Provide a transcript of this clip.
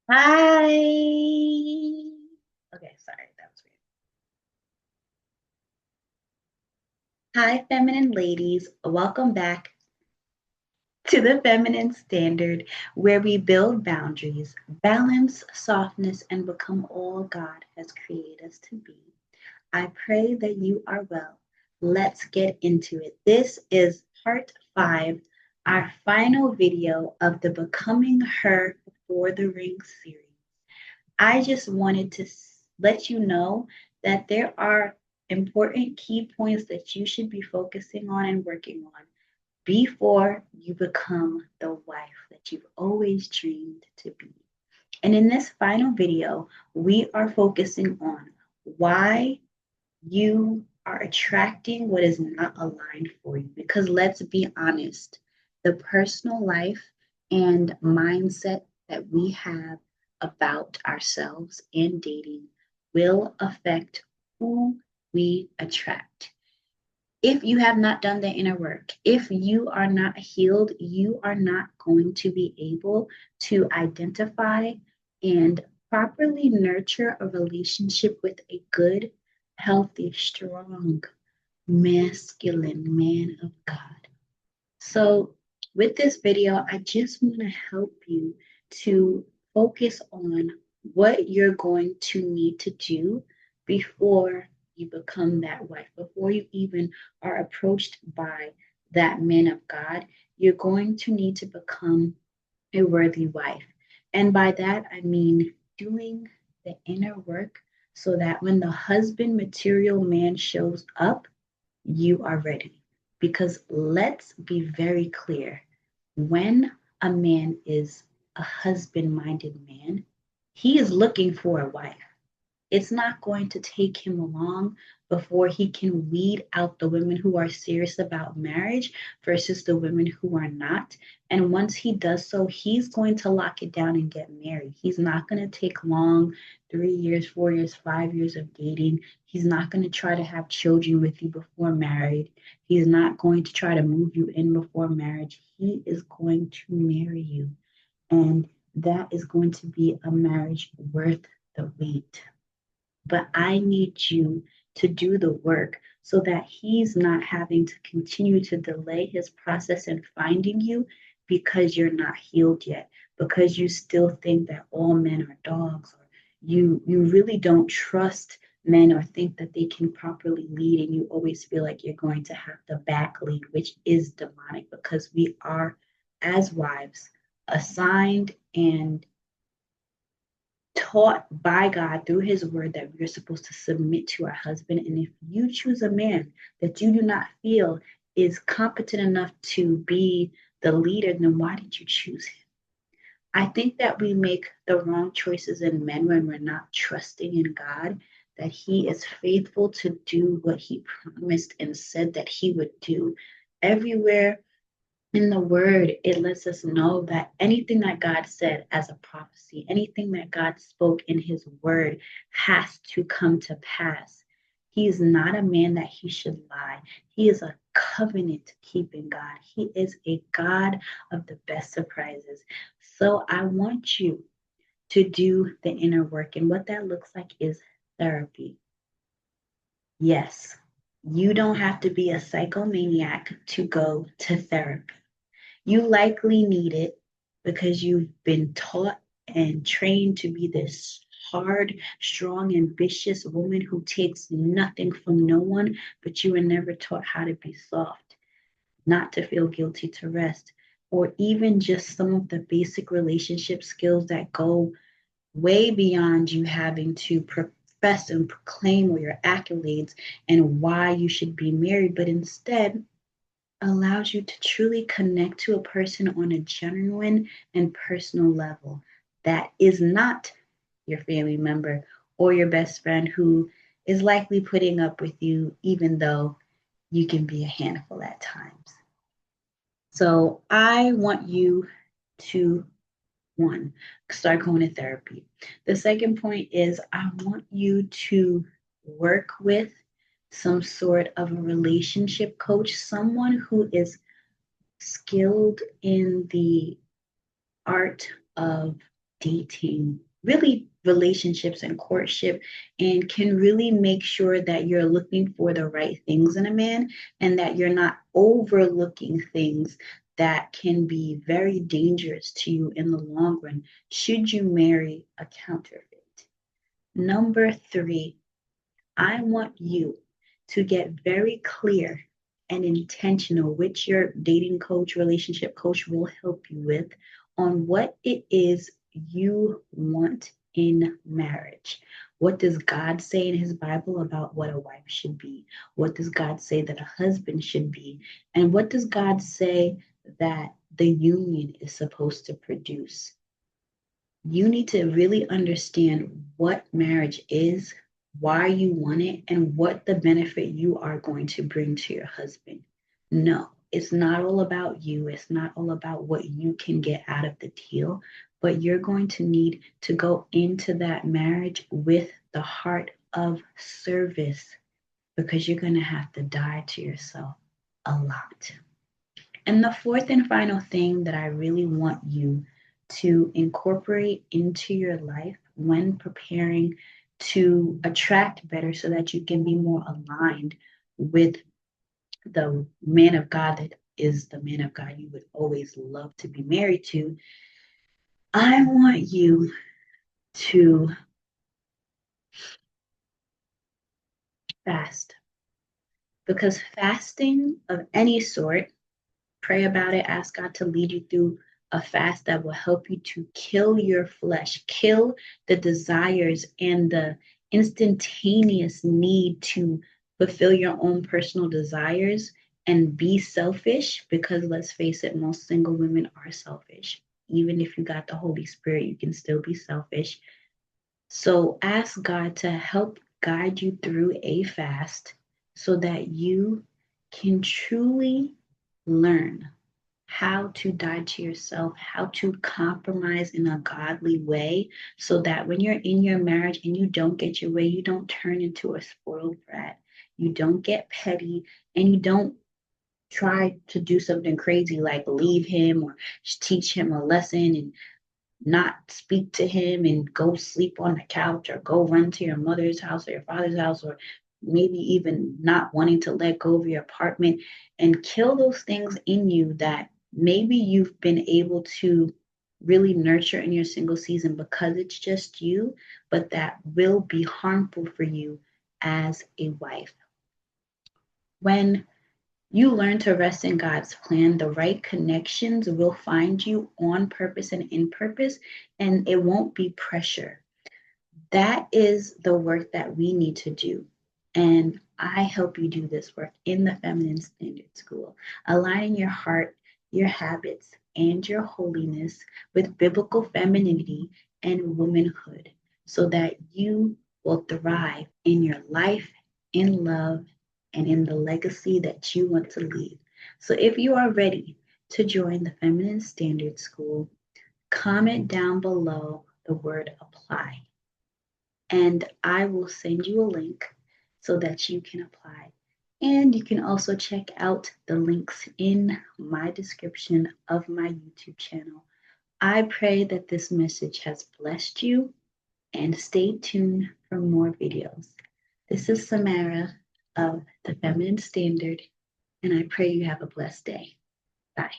Hi. Okay, sorry, that was weird. Hi, feminine ladies. Welcome back to the Feminine Standard, where we build boundaries, balance softness, and become all God has created us to be. I pray that you are well. Let's get into it. This is part five, our final video of the Becoming Her Before the Ring series. I just wanted to let you know that there are important key points that you should be focusing on and working on before you become the wife that you've always dreamed to be. And in this final video, we are focusing on why you are attracting what is not aligned for you. Because let's be honest, the personal life and mindset that we have about ourselves and dating will affect who we attract. If you have not done the inner work, if you are not healed, you are not going to be able to identify and properly nurture a relationship with a good, healthy, strong, masculine man of God. So, with this video, I just want to help you to focus on what you're going to need to do before you become that wife, before you even are approached by that man of God. You're going to need to become a worthy wife. And by that, I mean doing the inner work so that when the husband material man shows up, you are ready. Because let's be very clear, when a man is a husband minded man, he is looking for a wife. It's not going to take him long before he can weed out the women who are serious about marriage versus the women who are not. And once he does so, he's going to lock it down and get married. He's not going to take long 3 years, 4 years, 5 years of dating. He's not going to try to have children with you before married. He's not going to try to move you in before marriage. He is going to marry you. And that is going to be a marriage worth the wait. But I need you to do the work so that he's not having to continue to delay his process in finding you because you're not healed yet, because you still think that all men are dogs, or you really don't trust men or think that they can properly lead, and you always feel like you're going to have to back lead, which is demonic because we are, as wives, assigned and taught by God through his word that we're supposed to submit to our husband. And if you choose a man that you do not feel is competent enough to be the leader, then why did you choose him? I think that we make the wrong choices in men when we're not trusting in God, that he is faithful to do what he promised and said that he would do. Everywhere in the word, it lets us know that anything that God said as a prophecy, anything that God spoke in his word has to come to pass. He is not a man that he should lie. He is a covenant keeping God. He is a God of the best surprises. So I want you to do the inner work. And what that looks like is therapy. Yes, you don't have to be a psychomaniac to go to therapy. You likely need it because you've been taught and trained to be this hard, strong, ambitious woman who takes nothing from no one, but you were never taught how to be soft, not to feel guilty, to rest, or even just some of the basic relationship skills that go way beyond you having to profess and proclaim all your accolades and why you should be married, but instead allows you to truly connect to a person on a genuine and personal level that is not your family member or your best friend who is likely putting up with you, even though you can be a handful at times. So I want you to, one, start going to therapy. The second point is I want you to work with some sort of a relationship coach, someone who is skilled in the art of dating, really relationships and courtship, and can really make sure that you're looking for the right things in a man and that you're not overlooking things that can be very dangerous to you in the long run should you marry a counterfeit. Number three, I want you to get very clear and intentional, which your dating coach, relationship coach will help you with, on what it is you want in marriage. What does God say in his Bible about what a wife should be? What does God say that a husband should be? And what does God say that the union is supposed to produce? You need to really understand what marriage is, why you want it, and what the benefit you are going to bring to your husband. No, it's not all about you. It's not all about what you can get out of the deal, but you're going to need to go into that marriage with the heart of service because you're going to have to die to yourself a lot. And the fourth and final thing that I really want you to incorporate into your life when preparing to attract better so that you can be more aligned with the man of God that is the man of God you would always love to be married to. I want you to fast because fasting of any sort, pray about it. Ask God to lead you through a fast that will help you to kill your flesh, kill the desires and the instantaneous need to fulfill your own personal desires and be selfish. Because let's face it, most single women are selfish. Even if you got the Holy Spirit, you can still be selfish. So ask God to help guide you through a fast so that you can truly learn how to die to yourself, how to compromise in a godly way, so that when you're in your marriage and you don't get your way, you don't turn into a spoiled brat. You don't get petty and you don't try to do something crazy like leave him or teach him a lesson and not speak to him and go sleep on the couch or go run to your mother's house or your father's house or maybe even not wanting to let go of your apartment and kill those things in you that maybe you've been able to really nurture in your single season because it's just you, but that will be harmful for you as a wife. When you learn to rest in God's plan, the right connections will find you on purpose and in purpose, and it won't be pressure. That is the work that we need to do. And I help you do this work in the Feminine Standard School, aligning your heart, your habits, and your holiness with biblical femininity and womanhood so that you will thrive in your life, in love, and in the legacy that you want to leave. So if you are ready to join the Feminine Standard School, comment down below the word apply and I will send you a link so that you can apply. And you can also check out the links in my description of my YouTube channel. I pray that this message has blessed you and stay tuned for more videos. This is Samara of the Feminine Standard, and I pray you have a blessed day. Bye.